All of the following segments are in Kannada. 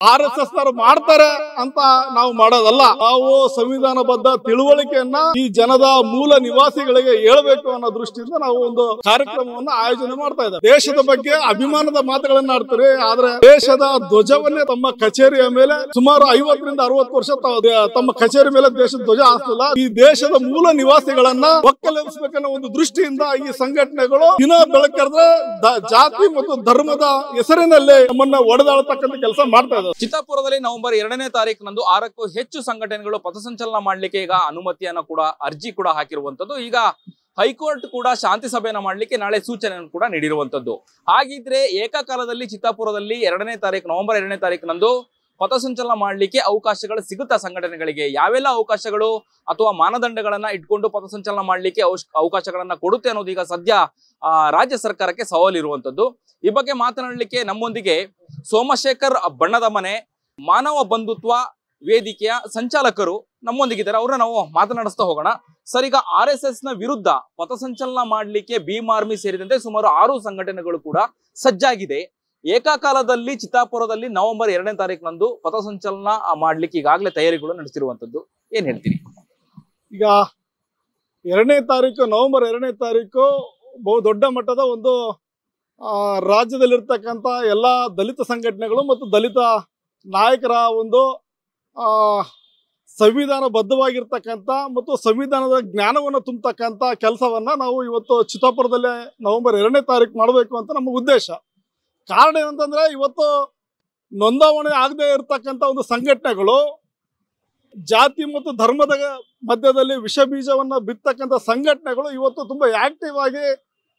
RSS ಮಾಡ್ತಾರೆ ಅಂತ ನಾವು ಮಾಡೋದಲ್ಲ. ನಾವು ಸಂವಿಧಾನಬದ್ಧ ತಿಳುವಳಿಕೆಯನ್ನ ಈ ಜನದ ಮೂಲ ನಿವಾಸಿಗಳಿಗೆ ಹೇಳಬೇಕು ಅನ್ನೋ ದೃಷ್ಟಿಯಿಂದ ನಾವು ಒಂದು ಕಾರ್ಯಕ್ರಮವನ್ನ ಆಯೋಜನೆ ಮಾಡ್ತಾ ಇದ್ದೇವೆ. ದೇಶದ ಬಗ್ಗೆ ಅಭಿಮಾನದ ಮಾತುಗಳನ್ನ ಆಡ್ತಾರೆ, ಆದ್ರೆ ದೇಶದ ಧ್ವಜವನ್ನೇ ತಮ್ಮ ಕಚೇರಿಯ ಮೇಲೆ ಸುಮಾರು 50 ರಿಂದ 60 ವರ್ಷ ತಮ್ಮ ಕಚೇರಿ ಮೇಲೆ ದೇಶದ ಧ್ವಜ ಹಾಸ್ತಿಲ್ಲ. ಈ ದೇಶದ ಮೂಲ ನಿವಾಸಿಗಳನ್ನ ಒಕ್ಕಲೆಬ್ಬಿಸಬೇಕನ್ನೋ ಒಂದು ದೃಷ್ಟಿಯಿಂದ ಈ ಸಂಘಟನೆಗಳು ದಿನ ಬೆಳಕರೆದ್ರೆ ಜಾತಿ ಮತ್ತು ಧರ್ಮದ ಹೆಸರಿನಲ್ಲಿ ನಮ್ಮನ್ನ ಒಡೆದಾಡತಕ್ಕಂತ ಕೆಲಸ ಮಾಡ್ತಾ ಇದ್ದಾರೆ. ಚಿತ್ತಾಪುರದಲ್ಲಿ ನವೆಂಬರ್ 2ನೇ ತಾರೀಕಿನಂದು 6ಕ್ಕೂ ಹೆಚ್ಚು ಸಂಘಟನೆಗಳು ಪಥಸಂಚಲನ ಮಾಡಲಿಕ್ಕೆ ಈಗ ಅನುಮತಿಯನ್ನ ಕೂಡ ಅರ್ಜಿ ಕೂಡ ಹಾಕಿರುವಂತದ್ದು. ಈಗ ಹೈಕೋರ್ಟ್ ಕೂಡ ಶಾಂತಿ ಸಭೆಯನ್ನ ಮಾಡಲಿಕ್ಕೆ ನಾಳೆ ಸೂಚನೆಯನ್ನು ಕೂಡ ನೀಡಿರುವಂತದ್ದು. ಹಾಗಿದ್ರೆ ಏಕಕಾಲದಲ್ಲಿ ಚಿತ್ತಾಪುರದಲ್ಲಿ ನವೆಂಬರ್ 2ನೇ ತಾರೀಕಿನಂದು ಪಥಸಂಚಲನ ಮಾಡಲಿಕ್ಕೆ ಅವಕಾಶಗಳು ಸಿಗುತ್ತಾ ಸಂಘಟನೆಗಳಿಗೆ? ಯಾವೆಲ್ಲ ಅವಕಾಶಗಳು ಅಥವಾ ಮಾನದಂಡಗಳನ್ನ ಇಟ್ಕೊಂಡು ಪಥಸಂಚಲನ ಮಾಡಲಿಕ್ಕೆ ಅವಕಾಶಗಳನ್ನ ಕೊಡುತ್ತೆ ಅನ್ನೋದು ಈಗ ಸದ್ಯ ರಾಜ್ಯ ಸರ್ಕಾರಕ್ಕೆ ಸವಾಲಿರುವಂತದ್ದು. ಈ ಬಗ್ಗೆ ಮಾತನಾಡಲಿಕ್ಕೆ ನಮ್ಮೊಂದಿಗೆ ಸೋಮಶೇಖರ್ ಬಣ್ಣದ ಮನೆ ಮಾನವ ಬಂಧುತ್ವ ವೇದಿಕೆಯ ಸಂಚಾಲಕರು ನಮ್ಮೊಂದಿಗಿದ್ದಾರೆ. ಅವ್ರನ್ನ ನಾವು ಮಾತನಾಡಿಸ್ತಾ ಹೋಗೋಣ. ಸರ್, ಈಗ RSS ನ ವಿರುದ್ಧ ಪಥಸಂಚಲನ ಮಾಡಲಿಕ್ಕೆ ಭೀಮ್ ಆರ್ಮಿ ಸೇರಿದಂತೆ ಸುಮಾರು 6 ಸಂಘಟನೆಗಳು ಕೂಡ ಸಜ್ಜಾಗಿದೆ. ಏಕಕಾಲದಲ್ಲಿ ಚಿತ್ತಾಪುರದಲ್ಲಿ ನವೆಂಬರ್ 2ನೇ ತಾರೀಕಿನಂದು ಪಥಸಂಚಲನ ಮಾಡ್ಲಿಕ್ಕೆ ಈಗಾಗಲೇ ತಯಾರಿಗಳು ನಡೆಸಿರುವಂತದ್ದು. ಏನ್ ಹೇಳ್ತೀರಿ? ಈಗ ನವೆಂಬರ್ 2ನೇ ತಾರೀಕು ಬಹು ದೊಡ್ಡ ಮಟ್ಟದ ಒಂದು ರಾಜ್ಯದಲ್ಲಿರ್ತಕ್ಕಂಥ ಎಲ್ಲ ದಲಿತ ಸಂಘಟನೆಗಳು ಮತ್ತು ದಲಿತ ನಾಯಕರ ಒಂದು ಸಂವಿಧಾನಬದ್ಧವಾಗಿರ್ತಕ್ಕಂಥ ಮತ್ತು ಸಂವಿಧಾನದ ಜ್ಞಾನವನ್ನು ತುಂಬತಕ್ಕಂಥ ಕೆಲಸವನ್ನ ನಾವು ಇವತ್ತು ಚಿತ್ತಾಪುರದಲ್ಲೇ ನವೆಂಬರ್ 2ನೇ ತಾರೀಕು ಮಾಡಬೇಕು ಅಂತ ನಮ್ಮ ಉದ್ದೇಶ. ಕಾರಣ ಏನಂತಂದ್ರೆ, ಇವತ್ತು ನೋಂದಾವಣೆ ಆಗದೆ ಇರತಕ್ಕಂಥ ಒಂದು ಸಂಘಟನೆಗಳು ಜಾತಿ ಮತ್ತು ಧರ್ಮದ ಮಧ್ಯದಲ್ಲಿ ವಿಷ ಬೀಜವನ್ನ ಬಿತ್ತಕ್ಕಂಥ ಸಂಘಟನೆಗಳು ಇವತ್ತು ತುಂಬಾ ಆಕ್ಟಿವ್ ಆಗಿ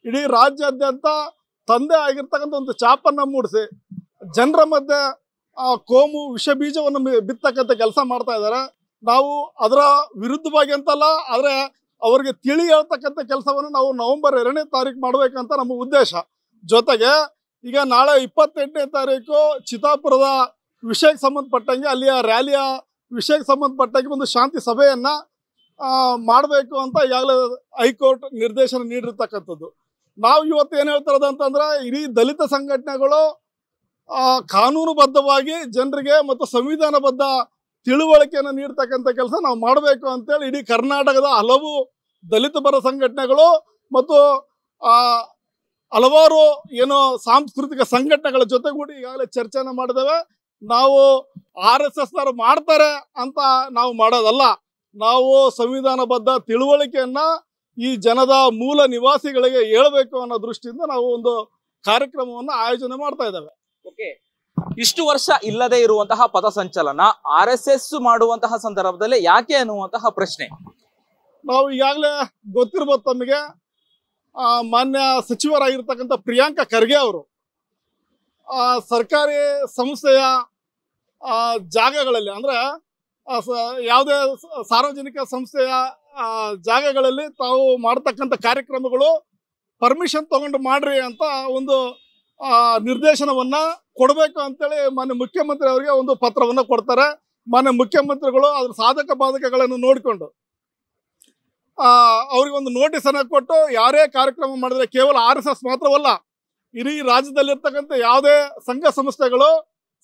ಇಡೀ ರಾಜ್ಯಾದ್ಯಂತ ತಂದೆ ಆಗಿರ್ತಕ್ಕಂಥ ಒಂದು ಚಾಪನ್ನ ಮೂಡಿಸಿ ಜನರ ಮಧ್ಯೆ ಕೋಮು ವಿಷ ಬೀಜವನ್ನು ಬಿತ್ತಕ್ಕಂಥ ಕೆಲಸ ಮಾಡ್ತಾ ಇದ್ದಾರೆ. ನಾವು ಅದರ ವಿರುದ್ಧವಾಗಿ ಅಂತಲ್ಲ, ಆದ್ರೆ ಅವರಿಗೆ ತಿಳಿ ಹೇಳ್ತಕ್ಕಂಥ ಕೆಲಸವನ್ನು ನಾವು ನವೆಂಬರ್ 2ನೇ ತಾರೀಕು ಮಾಡ್ಬೇಕಂತ ನಮ್ಮ ಉದ್ದೇಶ. ಜೊತೆಗೆ ಈಗ ನಾಳೆ 28ನೇ ತಾರೀಕು ಚಿತ್ತಾಪುರದ ವಿಷಯಕ್ಕೆ ಸಂಬಂಧಪಟ್ಟಂಗೆ ಅಲ್ಲಿಯ ರ್ಯಾಲಿಯ ವಿಷಯಕ್ಕೆ ಸಂಬಂಧಪಟ್ಟಂಗೆ ಒಂದು ಶಾಂತಿ ಸಭೆಯನ್ನ ಮಾಡಬೇಕು ಅಂತ ಈಗಾಗಲೇ ಹೈಕೋರ್ಟ್ ನಿರ್ದೇಶನ ನೀಡಿರ್ತಕ್ಕಂಥದ್ದು. ನಾವು ಇವತ್ತು ಏನ್ ಹೇಳ್ತಿರೋದು ಅಂತಂದ್ರೆ, ಇಡೀ ದಲಿತ ಸಂಘಟನೆಗಳು ಕಾನೂನುಬದ್ಧವಾಗಿ ಜನರಿಗೆ ಮತ್ತು ಸಂವಿಧಾನಬದ್ಧ ತಿಳುವಳಿಕೆಯನ್ನು ನೀಡ್ತಕ್ಕಂಥ ಕೆಲಸ ನಾವು ಮಾಡಬೇಕು ಅಂತೇಳಿ ಇಡೀ ಕರ್ನಾಟಕದ ಹಲವು ದಲಿತ ಪರ ಸಂಘಟನೆಗಳು ಮತ್ತು ಹಲವಾರು ಏನೋ ಸಾಂಸ್ಕೃತಿಕ ಸಂಘಟನೆಗಳ ಜೊತೆಗೂಡಿ ಈಗಾಗಲೇ ಚರ್ಚೆನ ಮಾಡಿದ್ದೇವೆ. ನಾವು RSS ಮಾಡ್ತಾರೆ ಅಂತ ನಾವು ಮಾಡೋದಲ್ಲ. ನಾವು ಸಂವಿಧಾನಬದ್ಧ ತಿಳುವಳಿಕೆಯನ್ನ ಈ ಜನದ ಮೂಲ ನಿವಾಸಿಗಳಿಗೆ ಹೇಳಬೇಕು ಅನ್ನೋ ದೃಷ್ಟಿಯಿಂದ ನಾವು ಒಂದು ಕಾರ್ಯಕ್ರಮವನ್ನ ಆಯೋಜನೆ ಮಾಡ್ತಾ ಇದ್ದೇವೆ. ಓಕೆ, ಇಷ್ಟು ವರ್ಷ ಇಲ್ಲದೆ ಇರುವಂತಹ ಪಥಸಂಚಲನ RSS ಮಾಡುವಂತಹ ಸಂದರ್ಭದಲ್ಲಿ ಯಾಕೆ ಅನ್ನುವಂತಹ ಪ್ರಶ್ನೆ ನಾವು ಈಗಾಗಲೇ ಗೊತ್ತಿರ್ಬೋದು ತಮಗೆ. ಮಾನ್ಯ ಸಚಿವರಾಗಿರ್ತಕ್ಕಂಥ ಪ್ರಿಯಾಂಕಾ ಖರ್ಗೆ ಅವರು ಸರ್ಕಾರಿ ಸಂಸ್ಥೆಯ ಜಾಗಗಳಲ್ಲಿ, ಅಂದ್ರೆ ಯಾವುದೇ ಸಾರ್ವಜನಿಕ ಸಂಸ್ಥೆಯ ಜಾಗಗಳಲ್ಲಿ ತಾವು ಮಾಡ್ತಕ್ಕಂಥ ಕಾರ್ಯಕ್ರಮಗಳು ಪರ್ಮಿಷನ್ ತಗೊಂಡು ಮಾಡ್ರಿ ಅಂತ ಒಂದು ನಿರ್ದೇಶನವನ್ನ ಕೊಡಬೇಕು ಅಂತೇಳಿ ಮಾನ್ಯ ಮುಖ್ಯಮಂತ್ರಿ ಅವರಿಗೆ ಒಂದು ಪತ್ರವನ್ನ ಕೊಡ್ತಾರೆ. ಮಾನ್ಯ ಮುಖ್ಯಮಂತ್ರಿಗಳು ಅದ್ರ ಸಾಧಕ ಬಾಧಕಗಳನ್ನು ನೋಡಿಕೊಂಡು ಅವ್ರಿಗೆ ಒಂದು ನೋಟಿಸ್ ಅನ್ನ ಕೊಟ್ಟು ಯಾರೇ ಕಾರ್ಯಕ್ರಮ ಮಾಡಿದ್ರೆ ಕೇವಲ RSS ಮಾತ್ರವಲ್ಲ, ಇಡೀ ರಾಜ್ಯದಲ್ಲಿರ್ತಕ್ಕಂಥ ಯಾವುದೇ ಸಂಘ ಸಂಸ್ಥೆಗಳು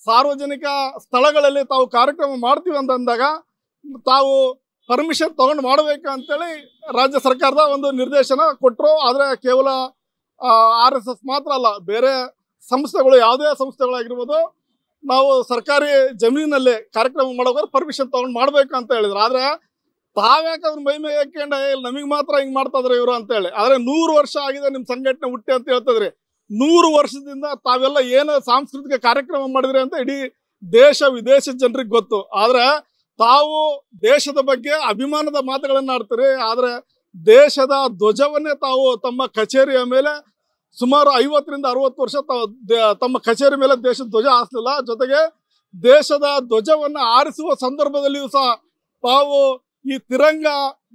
ಸಾರ್ವಜನಿಕ ಸ್ಥಳಗಳಲ್ಲಿ ತಾವು ಕಾರ್ಯಕ್ರಮ ಮಾಡ್ತೀವಿ ಅಂತಂದಾಗ ತಾವು ಪರ್ಮಿಷನ್ ತಗೊಂಡು ಮಾಡಬೇಕು ಅಂತೇಳಿ ರಾಜ್ಯ ಸರ್ಕಾರದ ಒಂದು ನಿರ್ದೇಶನ ಕೊಟ್ಟರು. ಆದರೆ ಕೇವಲ RSS ಮಾತ್ರ ಅಲ್ಲ, ಬೇರೆ ಸಂಸ್ಥೆಗಳು ಯಾವುದೇ ಸಂಸ್ಥೆಗಳಾಗಿರ್ಬೋದು, ನಾವು ಸರ್ಕಾರಿ ಜಮೀನಿನಲ್ಲಿ ಕಾರ್ಯಕ್ರಮ ಮಾಡೋಕೆ ಪರ್ಮಿಷನ್ ತಗೊಂಡು ಮಾಡಬೇಕು ಅಂತ ಹೇಳಿದ್ರು. ಆದರೆ ತಾವ್ಯಾಕೆ ಅದ್ರ ಮೈ ಮೇಲೆ ಹಾಕೊಂಡು ನಮಗೆ ಮಾತ್ರ ಹಿಂಗೆ ಮಾಡ್ತಾ ಇದ್ರು ಇವರು ಅಂತೇಳಿ. ಆದರೆ 100 ವರ್ಷ ಆಗಿದೆ ನಿಮ್ಮ ಸಂಘಟನೆ ಹುಟ್ಟಿ ಅಂತ ಹೇಳ್ತಿದ್ರಿ. 100 ವರ್ಷದಿಂದ ತಾವೆಲ್ಲ ಏನು ಸಾಂಸ್ಕೃತಿಕ ಕಾರ್ಯಕ್ರಮ ಮಾಡಿದ್ರಿ ಅಂತ ಇಡೀ ದೇಶ ವಿದೇಶ ಜನರಿಗೆ ಗೊತ್ತು. ಆದ್ರೆ ತಾವು ದೇಶದ ಬಗ್ಗೆ ಅಭಿಮಾನದ ಮಾತುಗಳನ್ನ ಆಡ್ತೀರಿ, ಆದ್ರೆ ದೇಶದ ಧ್ವಜವನ್ನೇ ತಾವು ತಮ್ಮ ಕಚೇರಿಯ ಮೇಲೆ ಸುಮಾರು 50 ರಿಂದ 60 ವರ್ಷ ತಮ್ಮ ಕಚೇರಿ ಮೇಲೆ ದೇಶದ ಧ್ವಜ ಹಾಸ್ಲಿಲ್ಲ. ಜೊತೆಗೆ ದೇಶದ ಧ್ವಜವನ್ನ ಆರಿಸುವ ಸಂದರ್ಭದಲ್ಲಿಯೂ ಸಹ ತಾವು ಈ ತಿರಂಗ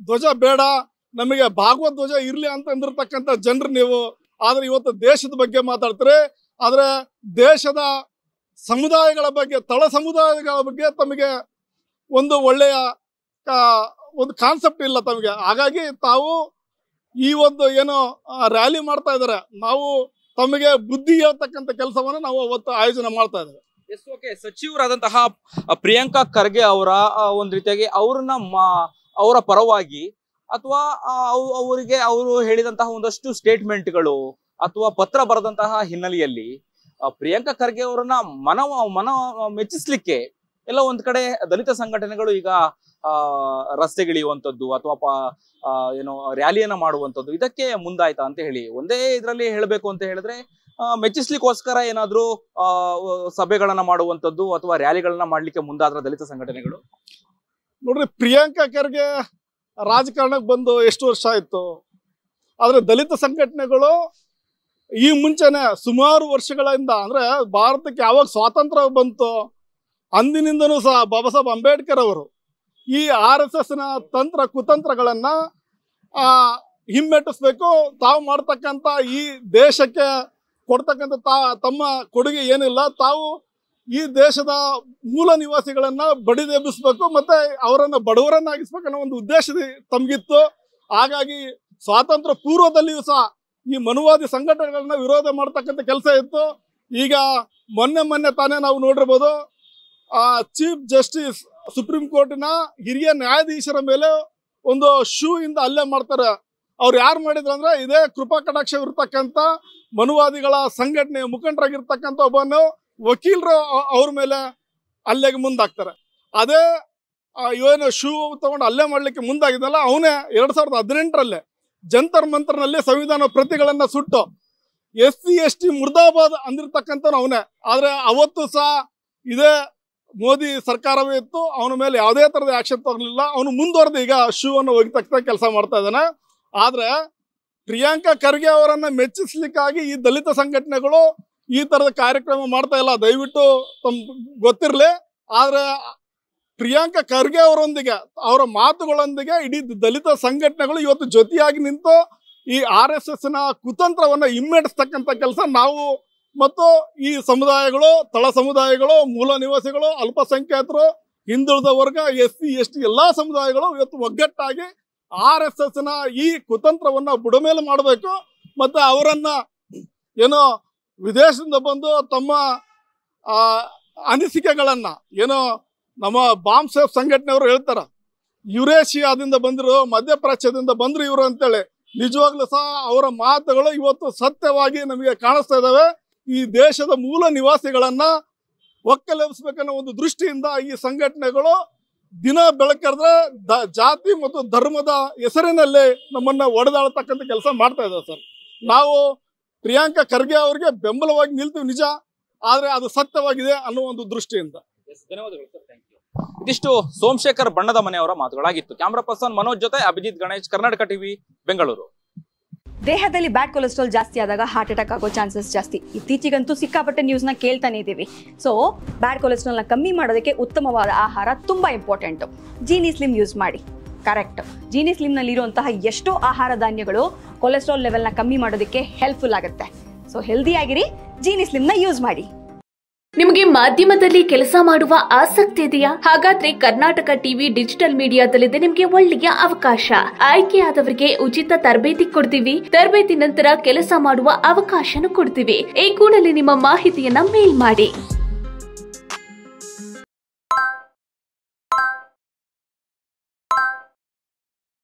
ಧ್ವಜ ಬೇಡ, ನಮಗೆ ಭಾಗವತ್ ಧ್ವಜ ಇರ್ಲಿ ಅಂತ ಅಂದಿರ್ತಕ್ಕಂಥ ಜನರು ನೀವು. ಆದ್ರೆ ಇವತ್ತು ದೇಶದ ಬಗ್ಗೆ ಮಾತಾಡ್ತಾರೆ, ಆದ್ರೆ ದೇಶದ ಸಮುದಾಯಗಳ ಬಗ್ಗೆ, ತಳ ಸಮುದಾಯಗಳ ಬಗ್ಗೆ ತಮಗೆ ಒಂದು ಒಳ್ಳೆಯ ಒಂದು ಕಾನ್ಸೆಪ್ಟ್ ಇಲ್ಲ ತಮಗೆ. ಹಾಗಾಗಿ ತಾವು ಈ ಒಂದು ಏನೋ ರ್ಯಾಲಿ ಮಾಡ್ತಾ ಇದ್ದಾರೆ, ನಾವು ತಮಗೆ ಬುದ್ಧಿ ಹೇಳ್ತಕ್ಕಂಥ ಕೆಲಸವನ್ನು ನಾವು ಅವತ್ತು ಆಯೋಜನೆ ಮಾಡ್ತಾ ಇದ್ದೇವೆ. ಸಚಿವರಾದಂತಹ ಪ್ರಿಯಾಂಕಾ ಖರ್ಗೆ ಅವರ ಒಂದ್ ರೀತಿಯಾಗಿ ಅವರ ಪರವಾಗಿ ಅಥವಾ ಅವರಿಗೆ ಅವರು ಹೇಳಿದಂತಹ ಒಂದಷ್ಟು ಸ್ಟೇಟ್ಮೆಂಟ್ಗಳು ಅಥವಾ ಪತ್ರ ಬರೆದಂತಹ ಹಿನ್ನೆಲೆಯಲ್ಲಿ ಪ್ರಿಯಾಂಕಾ ಖರ್ಗೆ ಅವರನ್ನ ಮನ ಮೆಚ್ಚಿಸ್ಲಿಕ್ಕೆ ಎಲ್ಲ ಒಂದ್ ಕಡೆ ದಲಿತ ಸಂಘಟನೆಗಳು ಈಗ ರಸ್ತೆಗಿಳಿಯುವಂಥದ್ದು ಅಥವಾ ಏನೋ ರ್ಯಾಲಿಯನ್ನ ಮಾಡುವಂಥದ್ದು ಇದಕ್ಕೆ ಮುಂದಾಯ್ತಾ ಅಂತ ಹೇಳಿ ಒಂದೇ ಇದರಲ್ಲಿ ಹೇಳಬೇಕು ಅಂತ ಹೇಳಿದ್ರೆ ಮೆಚ್ಚಿಸ್ಲಿಕ್ಕೋಸ್ಕರ ಏನಾದ್ರೂ ಸಭೆಗಳನ್ನ ಮಾಡುವಂಥದ್ದು ಅಥವಾ ರ್ಯಾಲಿಗಳನ್ನ ಮಾಡ್ಲಿಕ್ಕೆ ಮುಂದಾದ್ರ ದಲಿತ ಸಂಘಟನೆಗಳು? ನೋಡ್ರಿ, ಪ್ರಿಯಾಂಕಾ ಖರ್ಗೆ ರಾಜಕಾರಣಕ್ಕೆ ಬಂದು ಎಷ್ಟು ವರ್ಷ ಆಯ್ತು, ಆದ್ರೆ ದಲಿತ ಸಂಘಟನೆಗಳು ಈ ಮುಂಚೆನೆ ಸುಮಾರು ವರ್ಷಗಳಿಂದ, ಅಂದ್ರೆ ಭಾರತಕ್ಕೆ ಯಾವಾಗ ಸ್ವಾತಂತ್ರ್ಯ ಬಂತು ಅಂದಿನಿಂದನೂ ಸಹ ಬಾಬಾ ಸಾಹೇಬ್ ಅಂಬೇಡ್ಕರ್ ಅವರು ಈ RSS ನ ತಂತ್ರ ಕುತಂತ್ರಗಳನ್ನ ಹಿಮ್ಮೆಟ್ಟಿಸ್ಬೇಕು, ತಾವು ಮಾಡ್ತಕ್ಕಂಥ ಈ ದೇಶಕ್ಕೆ ಕೊಡ್ತಕ್ಕಂಥ ತಮ್ಮ ಕೊಡುಗೆ ಏನಿಲ್ಲ, ತಾವು ಈ ದೇಶದ ಮೂಲ ನಿವಾಸಿಗಳನ್ನ ಬಡಿದೆಬ್ಬಿಸ್ಬೇಕು ಮತ್ತೆ ಅವರನ್ನ ಬಡವರನ್ನಾಗಿಸ್ಬೇಕು ಅನ್ನೋ ಒಂದು ಉದ್ದೇಶ ತಮಗಿತ್ತು. ಹಾಗಾಗಿ ಸ್ವಾತಂತ್ರ್ಯ ಪೂರ್ವದಲ್ಲಿಯೂ ಸಹ ಈ ಮನುವಾದಿ ಸಂಘಟನೆಗಳನ್ನ ವಿರೋಧ ಮಾಡ್ತಕ್ಕಂಥ ಕೆಲಸ ಇತ್ತು. ಈಗ ಮೊನ್ನೆ ತಾನೇ ನಾವು ನೋಡಿರ್ಬೋದು, ಚೀಫ್ ಜಸ್ಟಿಸ್ ಸುಪ್ರೀಂ ಕೋರ್ಟಿನ ಹಿರಿಯ ನ್ಯಾಯಾಧೀಶರ ಮೇಲೆ ಒಂದು ಶೂ ಇಂದ ಹಲ್ಲೆ ಮಾಡ್ತಾರೆ. ಅವ್ರು ಯಾರು ಮಾಡಿದ್ರು ಅಂದ್ರೆ ಇದೇ ಕೃಪಾ ಕಟಾಕ್ಷವಿರ್ತಕ್ಕಂಥ ಮನುವಾದಿಗಳ ಸಂಘಟನೆಯ ಮುಖಂಡರಾಗಿರ್ತಕ್ಕಂಥ ಒಬ್ಬನು ವಕೀಲರು ಅವ್ರ ಮೇಲೆ ಹಲ್ಲೆಗೆ ಮುಂದಾಗ್ತಾರೆ. ಅದೇ ಏನು ಶೂ ತಗೊಂಡು ಹಲ್ಲೆ ಮಾಡ್ಲಿಕ್ಕೆ ಮುಂದಾಗಿದ್ದಲ್ಲ, ಅವನೇ 2018ರಲ್ಲಿ ಜಂತರ್ ಮಂತರ್ನಲ್ಲಿ ಸಂವಿಧಾನ ಪ್ರತಿಗಳನ್ನ ಸುಟ್ಟು SC ST ಮುರ್ದಾಬಾದ್ ಅಂದಿರ್ತಕ್ಕಂಥ ಅವನೇ. ಆದ್ರೆ ಅವತ್ತು ಸಹ ಇದೇ ಮೋದಿ ಸರ್ಕಾರವೇ ಇತ್ತು, ಅವನ ಮೇಲೆ ಯಾವುದೇ ತರದ ಆಕ್ಷನ್ ತಗೊಳ್ಳಿಲ್ಲ. ಅವನು ಮುಂದುವರೆದು ಈಗ ಶೂ ಅನ್ನು ಒಗಿತಕ್ಕ ಕೆಲಸ ಮಾಡ್ತಾ ಇದ್ದಾನೆ. ಆದ್ರೆ ಪ್ರಿಯಾಂಕಾ ಖರ್ಗೆ ಅವರನ್ನ ಮೆಚ್ಚಿಸ್ಲಿಕ್ಕಾಗಿ ಈ ದಲಿತ ಸಂಘಟನೆಗಳು ಈ ತರದ ಕಾರ್ಯಕ್ರಮ ಮಾಡ್ತಾ ಇಲ್ಲ, ದಯವಿಟ್ಟು ಗೊತ್ತಿರಲಿ. ಆದ್ರೆ ಪ್ರಿಯಾಂಕಾ ಖರ್ಗೆ ಅವರೊಂದಿಗೆ, ಅವರ ಮಾತುಗಳೊಂದಿಗೆ ಇಡೀ ದಲಿತ ಸಂಘಟನೆಗಳು ಇವತ್ತು ಜೊತೆಯಾಗಿ ನಿಂತು ಈ RSS ನ ಕುತಂತ್ರವನ್ನ ಹಿಮ್ಮೆಟ್ಟಿಸ್ತಕ್ಕಂಥ ಕೆಲಸ ನಾವು ಮತ್ತು ಈ ಸಮುದಾಯಗಳು, ತಳ ಸಮುದಾಯಗಳು, ಮೂಲ ನಿವಾಸಿಗಳು, ಅಲ್ಪಸಂಖ್ಯಾತರು, ಹಿಂದುಳಿದ ವರ್ಗ, SC ST ಎಲ್ಲಾ ಸಮುದಾಯಗಳು ಇವತ್ತು ಒಗ್ಗಟ್ಟಾಗಿ RSS ನ ಈ ಕುತಂತ್ರವನ್ನ ಬುಡಮೇಲೆ ಮಾಡಬೇಕು. ಮತ್ತೆ ಅವರನ್ನ ಏನೋ ವಿದೇಶದಿಂದ ಬಂದು ತಮ್ಮ ಅನಿಸಿಕೆಗಳನ್ನ ಏನೋ ನಮ್ಮ ಬಾಂಬ್ ಸೇಫ್ ಸಂಘಟನೆಯವರು ಹೇಳ್ತಾರ, ಯುರೇಷಿಯಾದಿಂದ ಬಂದ್ರು, ಮಧ್ಯಪ್ರಾಚ್ಯದಿಂದ ಬಂದ್ರು ಇವರು ಅಂತೇಳಿ. ನಿಜವಾಗ್ಲೂ ಸಹ ಅವರ ಮಾತುಗಳು ಇವತ್ತು ಸತ್ಯವಾಗಿ ನಮಗೆ ಕಾಣಿಸ್ತಾ ಇದಾವೆ. ಈ ದೇಶದ ಮೂಲ ನಿವಾಸಿಗಳನ್ನ ಒಕ್ಕಲೆಬ್ಬಿಸ್ಬೇಕನ್ನೋ ಒಂದು ದೃಷ್ಟಿಯಿಂದ ಈ ಸಂಘಟನೆಗಳು ದಿನ ಬೆಳಕರ್ದ್ರೆ ಜಾತಿ ಮತ್ತು ಧರ್ಮದ ಹೆಸರಿನಲ್ಲಿ ನಮ್ಮನ್ನ ಒಡೆದಾಳ್ತಕ್ಕಂಥ ಕೆಲಸ ಮಾಡ್ತಾ ಇದ್ದಾರೆ ಸರ್. ನಾವು ಪ್ರಿಯಾಂಕಾ ಖರ್ಗೆ ಅವರಿಗೆ ಬೆಂಬಲವಾಗಿ ನಿಲ್ತೀವಿ ನಿಜ, ಆದ್ರೆ ಅದು ಸತ್ಯವಾಗಿದೆ ಅನ್ನೋ ಒಂದು ದೃಷ್ಟಿಯಿಂದ. ಧನ್ಯವಾದಗಳು ಸರ್, ಥ್ಯಾಂಕ್ ಯು. ಇದಿಷ್ಟು ಸೋಮಶೇಖರ್ ಬಣ್ಣದ ಮನೆಯವರ ಮಾತುಗಳಾಗಿತ್ತು. ಕ್ಯಾಮ್ರಾ ಪರ್ಸನ್ ಮನೋಜ್ ಜೊತೆ ಅಭಿಜಿತ್ ಗಣೇಶ್, ಕರ್ನಾಟಕ ಟಿವಿ, ಬೆಂಗಳೂರು. ದೇಹದಲ್ಲಿ ಬ್ಯಾಡ್ ಕೊಲೆಸ್ಟ್ರಾಲ್ ಜಾಸ್ತಿ ಆದಾಗ ಹಾರ್ಟ್ ಅಟ್ಯಾಕ್ ಆಗೋ ಚಾನ್ಸಸ್ ಜಾಸ್ತಿ. ಇತ್ತೀಚೆಗಂತೂ ಸಿಕ್ಕಾಪಟ್ಟೆ ನ್ಯೂಸ್ನ ಕೇಳ್ತಾನೆ ಇದ್ದೀವಿ. ಸೊ ಬ್ಯಾಡ್ ಕೊಲೆಸ್ಟ್ರಾಲ್ನ ಕಮ್ಮಿ ಮಾಡೋದಕ್ಕೆ ಉತ್ತಮವಾದ ಆಹಾರ ತುಂಬ ಇಂಪಾರ್ಟೆಂಟು. ಜೀನಿ ಸ್ಲಿಮ್ ಯೂಸ್ ಮಾಡಿ. ಕರೆಕ್ಟ್, ಜೀನಿ ಸ್ಲಿಮ್ನಲ್ಲಿರುವಂತಹ ಎಷ್ಟೋ ಆಹಾರ ಧಾನ್ಯಗಳು ಕೊಲೆಸ್ಟ್ರಾಲ್ ಲೆವೆಲ್ನ ಕಮ್ಮಿ ಮಾಡೋದಕ್ಕೆ ಹೆಲ್ಪ್ಫುಲ್ ಆಗುತ್ತೆ. ಸೊ ಹೆಲ್ದಿಯಾಗಿರಿ, ಜೀನಿ ಸ್ಲಿಮ್ನ ಯೂಸ್ ಮಾಡಿ. ನಿಮಗೆ ಮಾಧ್ಯಮದಲ್ಲಿ ಕೆಲಸ ಮಾಡುವ ಆಸಕ್ತಿ ಇದೆಯಾ? ಹಾಗಾದ್ರೆ ಕರ್ನಾಟಕ ಟಿವಿ ಡಿಜಿಟಲ್ ಮೀಡಿಯಾದಲ್ಲಿದೆ ನಿಮಗೆ ಒಳ್ಳೆಯ ಅವಕಾಶ. ಆಯ್ಕೆಯಾದವರಿಗೆ ಉಚಿತ ತರಬೇತಿ ಕೊಡ್ತೀವಿ. ತರಬೇತಿ ನಂತರ ಕೆಲಸ ಮಾಡುವ ಅವಕಾಶನೂ ಕೊಡ್ತೀವಿ. ಈ ಕೂಡಲೇ ನಿಮ್ಮ ಮಾಹಿತಿಯನ್ನ ಮೇಲ್ ಮಾಡಿ.